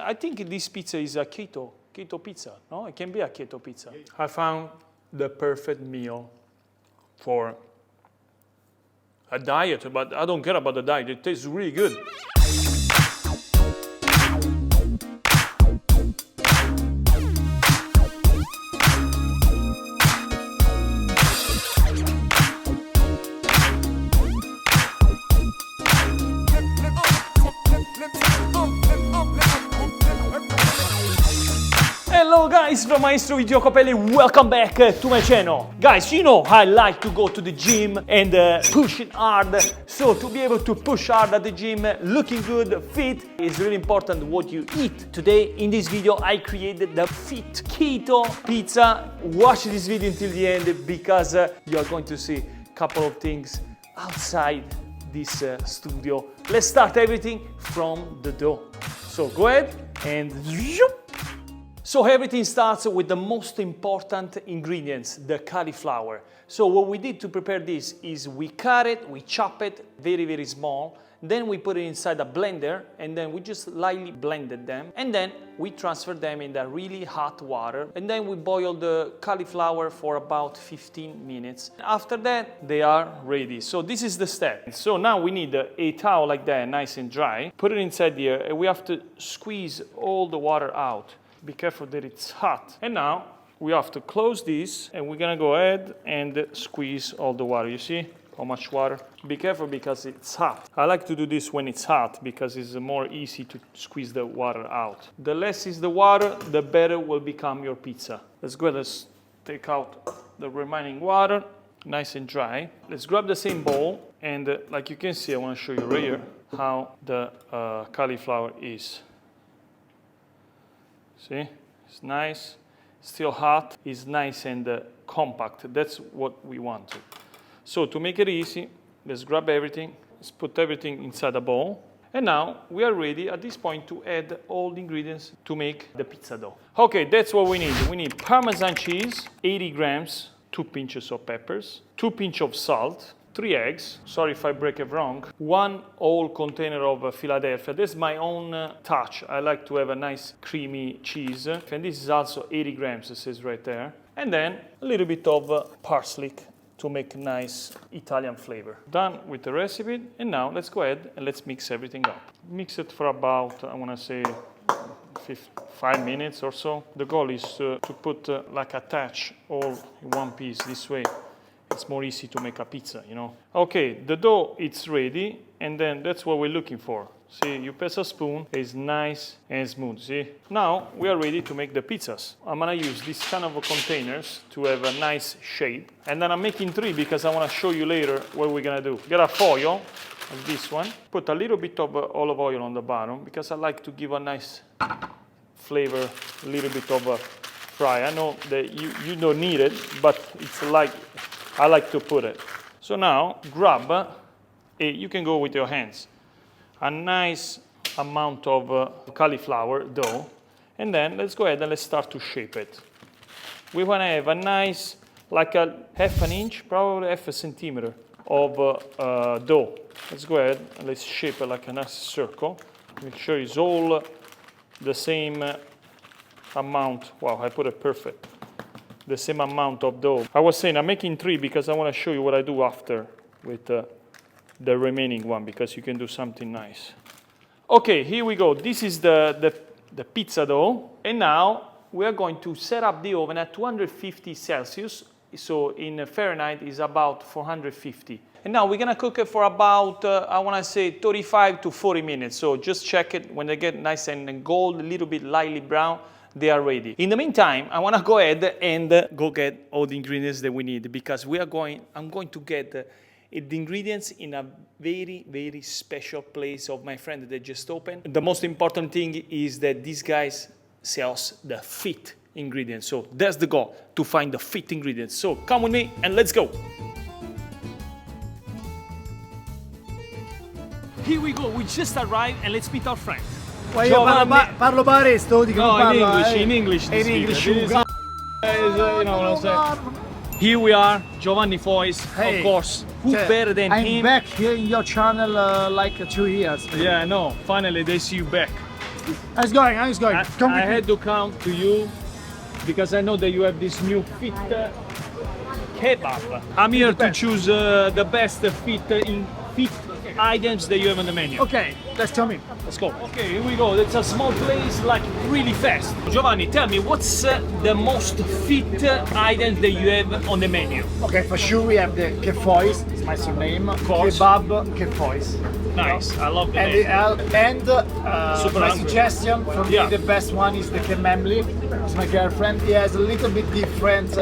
I think this pizza is a keto pizza. No, it can be a keto pizza. I found the perfect meal for a diet, but I don't care about the diet. It tastes really good. Hello guys, from Maestro Iacopelli, welcome back to my channel. Guys, you know I like to go to the gym and push it hard. So to be able to push hard at the gym, looking good, fit, is really important what you eat. Today in this video I created the fit keto pizza. Watch this video until the end because you are going to see a couple of things outside this studio. Let's start everything from the dough. So go ahead and so everything starts with the most important ingredients, the cauliflower. So what we did to prepare this is we cut it, we chop it very, very small, then we put it inside a blender and then we just lightly blended them and then we transfer them in the really hot water and then we boil the cauliflower for about 15 minutes. After that, they are ready. So this is the step. So now we need a towel like that, nice and dry. Put it inside here and we have to squeeze all the water out. Be careful that it's hot. And now we have to close this and we're gonna go ahead and squeeze all the water. You see how much water? Be careful because it's hot. I like to do this when it's hot because it's more easy to squeeze the water out. The less is the water, the better will become your pizza. Let's go ahead, let's take out the remaining water, nice and dry. Let's grab the same bowl and like you can see, I wanna show you right here how the cauliflower is. See, it's nice, still hot, it's nice and compact. That's what we want. So to make it easy, let's grab everything, let's put everything inside a bowl. And now we are ready at this point to add all the ingredients to make the pizza dough. Okay, that's what we need. We need Parmesan cheese, 80 grams, 2 pinches of peppers, 2 pinches of salt, 3 eggs, sorry if I break it wrong, 1 whole container of Philadelphia. This is my own touch. I like to have a nice creamy cheese. And this is also 80 grams, it says right there. And then a little bit of parsley to make a nice Italian flavor. Done with the recipe. And now let's go ahead and let's mix everything up. Mix it for about, I want to say, 5 minutes or so. The goal is to put attach all in one piece this way. It's more easy to make a pizza, you know. Okay, the dough, it's ready, and then that's what we're looking for. See, you pass a spoon, it's nice and smooth, see? Now, we are ready to make the pizzas. I'm gonna use this kind of containers to have a nice shape. And then I'm making 3 because I wanna show you later what we're gonna do. Get a foil, like this one. Put a little bit of olive oil on the bottom because I like to give a nice flavor, a little bit of fry. I know that you don't need it, but it's like, I like to put it. So now grab, you can go with your hands, a nice amount of cauliflower dough, and then let's go ahead and let's start to shape it. We want to have a nice, like a half an inch, probably half a centimeter of dough. Let's go ahead and let's shape it like a nice circle. Make sure it's all the same amount. Wow, I put it perfect. The same amount of dough. I was saying I'm making 3 because I want to show you what I do after with the remaining one because you can do something nice. Okay, here we go. This is the pizza dough. And now we are going to set up the oven at 250 Celsius. So in Fahrenheit is about 450. And now we're gonna cook it for about, I wanna say 35 to 40 minutes. So just check it when they get nice and gold, a little bit lightly brown. They are ready. In the meantime, I want to go ahead and go get all the ingredients that we need because I'm going to get the ingredients in a very, very special place of my friend that just opened. The most important thing is that these guys sells the fit ingredients. So that's the goal, to find the fit ingredients. So come with me and let's go. Here we go, we just arrived and let's meet our friend. Well, io parlo paresto, dico no, parlo, in English. In English, you know what I'm saying. Here we are, Giovanni Fois, hey, of course. Who better than him? I'm back here in your channel like 2 years. Yeah, I know. Finally, they see you back. How's going? How's going? Come I with me. had to come to you because I know that you have this new fit kebab. I'm here to choose the best fit items that you have on the menu. Okay, let's come in. Let's go. Okay, here we go. It's a small place, like really fast. Giovanni, tell me, what's the most fit items that you have on the menu? Okay, for sure we have the kefois. It's my surname. course. Kebab kefois. Nice, I love the And name. Super my hungry. suggestion for me, Yeah. the best one is the kememli. It's my girlfriend. He has a little bit different,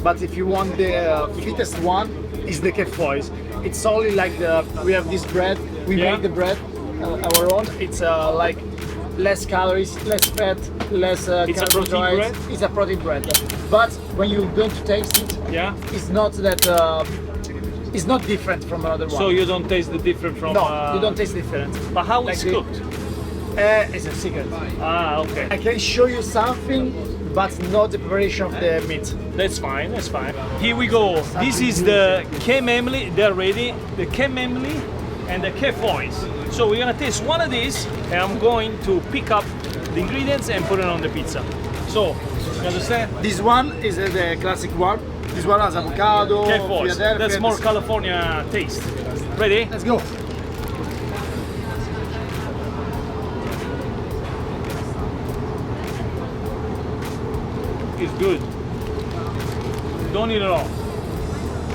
but if you want the fittest one, is the kefois. It's only like we have this bread. We Yeah. make the bread our own. It's like less calories, less fat, less. It's a protein carbohydrates. bread? It's a protein bread. But when you're going to taste it, Yeah? it's not that. It's not different from another one. So you don't taste the difference from... no, you don't taste different. But how Like it's the- cooked? It's a secret. Ah, okay. I can show you something, but not the preparation of the meat. That's fine, that's fine. Here we go. This is the kememli, they're ready. The kememli and the kefois. So we're gonna taste one of these, and I'm going to pick up the ingredients and put it on the pizza. So, you understand? This one is the classic one. This one has avocado, Kefois. Philadelphia. That's more California taste. Ready? Let's go. It's good. Don't eat it all.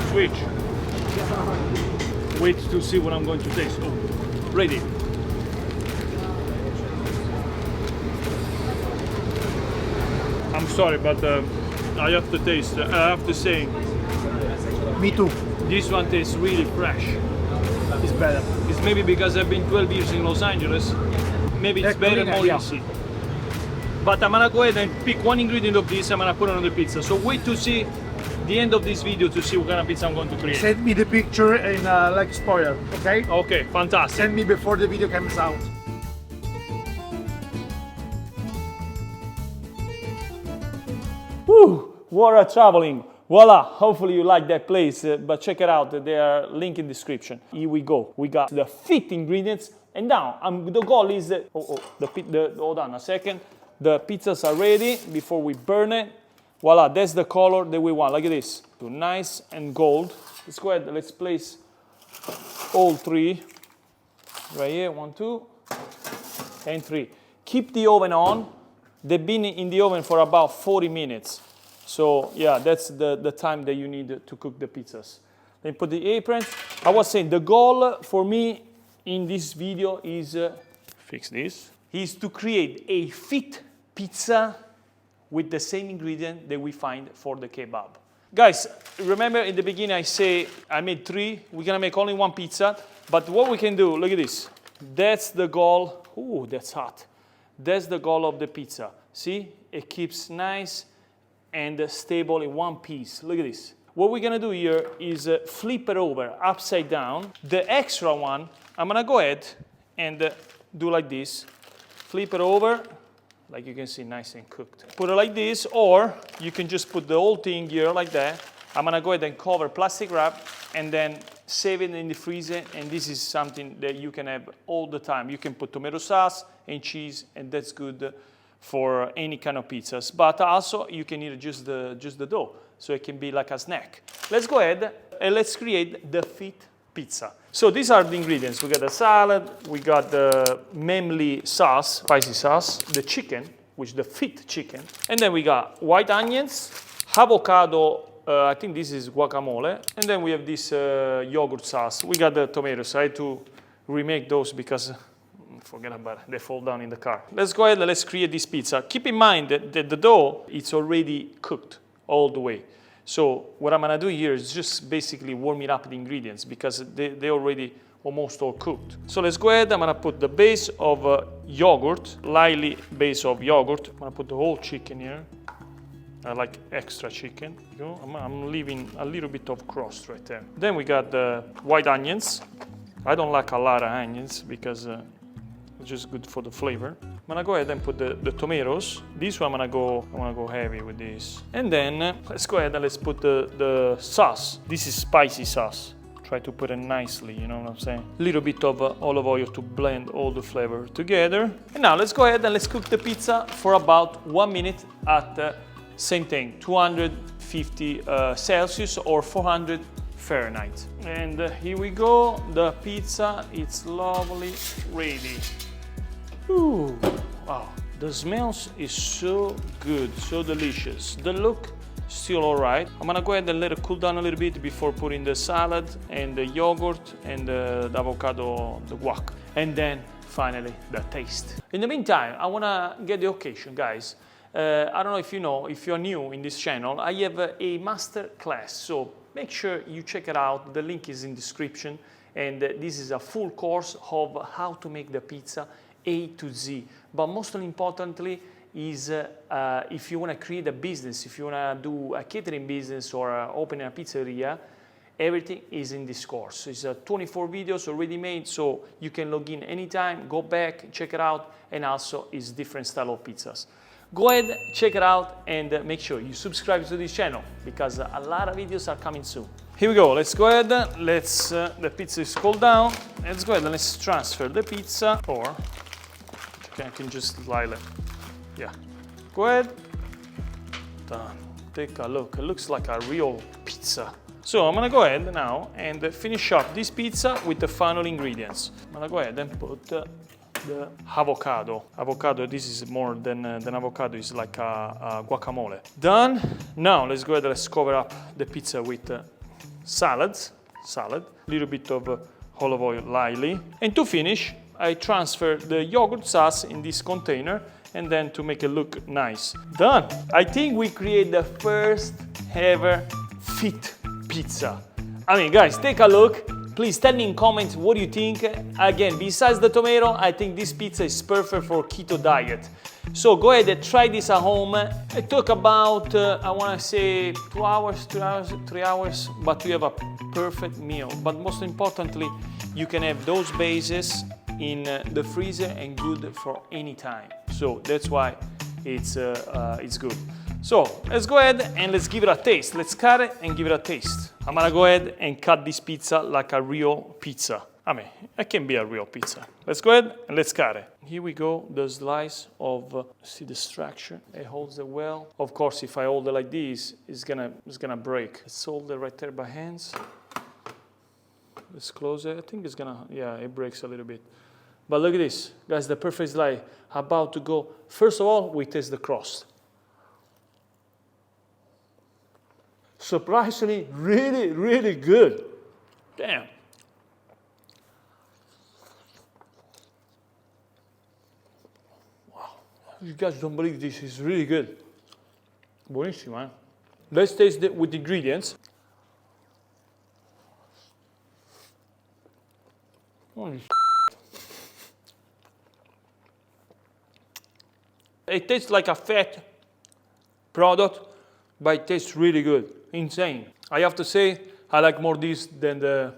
Switch. Wait to see what I'm going to taste. Oh, ready. I'm sorry, but I have to taste. I have to say, Me too. this one tastes really fresh. It's better. It's maybe because I've been 12 years in Los Angeles. Maybe it's better, more yeah. easy. But I'm gonna go ahead and pick one ingredient of this. I'm gonna put it on the pizza. So wait to see the end of this video to see what kind of pizza I'm going to create. Send me the picture in like spoiler, okay? Okay, fantastic. Send me before the video comes out. Woo! What a traveling. Voila, hopefully you like that place, but check it out, they are link in description. Here we go, we got the fit ingredients, and now the goal is, hold on a second, the pizzas are ready before we burn it. Voila, that's the color that we want, look at this, nice and gold. Let's go ahead, let's place all three, right here, 1, 2, and 3. Keep the oven on, they've been in the oven for about 40 minutes. So yeah, that's the time that you need to cook the pizzas. Then put the apron. I was saying the goal for me in this video is, fix this, is to create a fit pizza with the same ingredient that we find for the kebab. Guys, remember in the beginning I say I made 3, we're gonna make only 1 pizza, but what we can do, look at this. That's the goal, ooh, that's hot. That's the goal of the pizza. See, it keeps nice and stable in one piece. Look at this. What we're gonna do here is flip it over upside down. The extra one, I'm gonna go ahead and do like this. Flip it over, like you can see, nice and cooked. Put it like this, or you can just put the whole thing here like that. I'm gonna go ahead and cover plastic wrap and then save it in the freezer, and this is something that you can have all the time. You can put tomato sauce and cheese, and that's good for any kind of pizzas, but also you can eat just the dough, so it can be like a snack. Let's go ahead and let's create the fit pizza. So these are the ingredients. We got the salad, we got the memli sauce, spicy sauce, the chicken, which is the fit chicken, and then we got white onions, avocado, I think this is guacamole, and then we have this yogurt sauce. We got the tomatoes. I had to remake those because forget about it, they fall down in the car. Let's go ahead and let's create this pizza. Keep in mind that the dough, it's already cooked all the way. So what I'm gonna do here is just basically warming up the ingredients because they already almost all cooked. So let's go ahead, I'm gonna put the base of yogurt, lightly base of yogurt. I'm gonna put the whole chicken here. I like extra chicken. I'm leaving a little bit of crust right there. Then we got the white onions. I don't like a lot of onions because it's just good for the flavor. I'm gonna go ahead and put the tomatoes. This one I wanna go heavy with this. And then let's go ahead and let's put the sauce. This is spicy sauce. Try to put it nicely, you know what I'm saying? A little bit of olive oil to blend all the flavor together. And now let's go ahead and let's cook the pizza for about 1 minute at same thing, 250 Celsius or 400 Fahrenheit. And here we go, the pizza, it's lovely, ready. Ooh, wow, the smells is so good, so delicious. The look, still all right. I'm gonna go ahead and let it cool down a little bit before putting the salad and the yogurt and the avocado, the guac. And then finally the taste. In the meantime, I wanna get the occasion, guys. I don't know if you know, if you're new in this channel, I have a master class, so make sure you check it out. The link is in the description, and this is a full course of how to make the pizza A to Z. But most importantly is if you want to create a business, if you want to do a catering business or open a pizzeria, everything is in this course. It's 24 videos already made, so you can log in anytime, go back, check it out, and also is different style of pizzas. Go ahead, check it out, and make sure you subscribe to this channel because a lot of videos are coming soon. Here we go, let's go ahead, the pizza is cooled down. Let's go ahead and let's transfer the pizza, or I can just slide it. Yeah, go ahead, done. Take a look, it looks like a real pizza. So I'm gonna go ahead now and finish up this pizza with the final ingredients. I'm gonna go ahead and put the avocado. Avocado, this is more than avocado, it's like a guacamole. Done. Now let's go ahead and let's cover up the pizza with salad, a little bit of olive oil lightly. And to finish, I transfer the yogurt sauce in this container, and then to make it look nice. Done. I think we create the first ever fit pizza. I mean, guys, take a look. Please tell me in comments what you think. Again, besides the tomato, I think this pizza is perfect for keto diet. So go ahead and try this at home. It took about, I want to say 2 hours, 3 hours, but you have a perfect meal. But most importantly, you can have those bases in the freezer and good for any time. So that's why it's good. So let's go ahead and let's give it a taste. Let's cut it and give it a taste. I'm gonna go ahead and cut this pizza like a real pizza. I mean, it can be a real pizza. Let's go ahead and let's cut it. Here we go, the slice of, see the structure, it holds it well. Of course, if I hold it like this, it's gonna break. Let's hold it right there by hands. Let's close it. I think it's gonna, yeah, it breaks a little bit. But look at this, guys, the perfect slice about to go. First of all, we taste the crust. Surprisingly, really, really good. Damn. Wow, you guys don't believe this is really good. Buonissimo, eh? Let's taste it with the ingredients. Holy It tastes like a fat product, but it tastes really good. Insane. I have to say, I like more this than the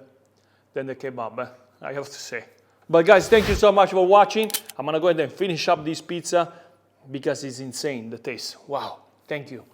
kebab, I have to say. But guys, thank you so much for watching. I'm gonna go ahead and finish up this pizza because it's insane, the taste. Wow, thank you.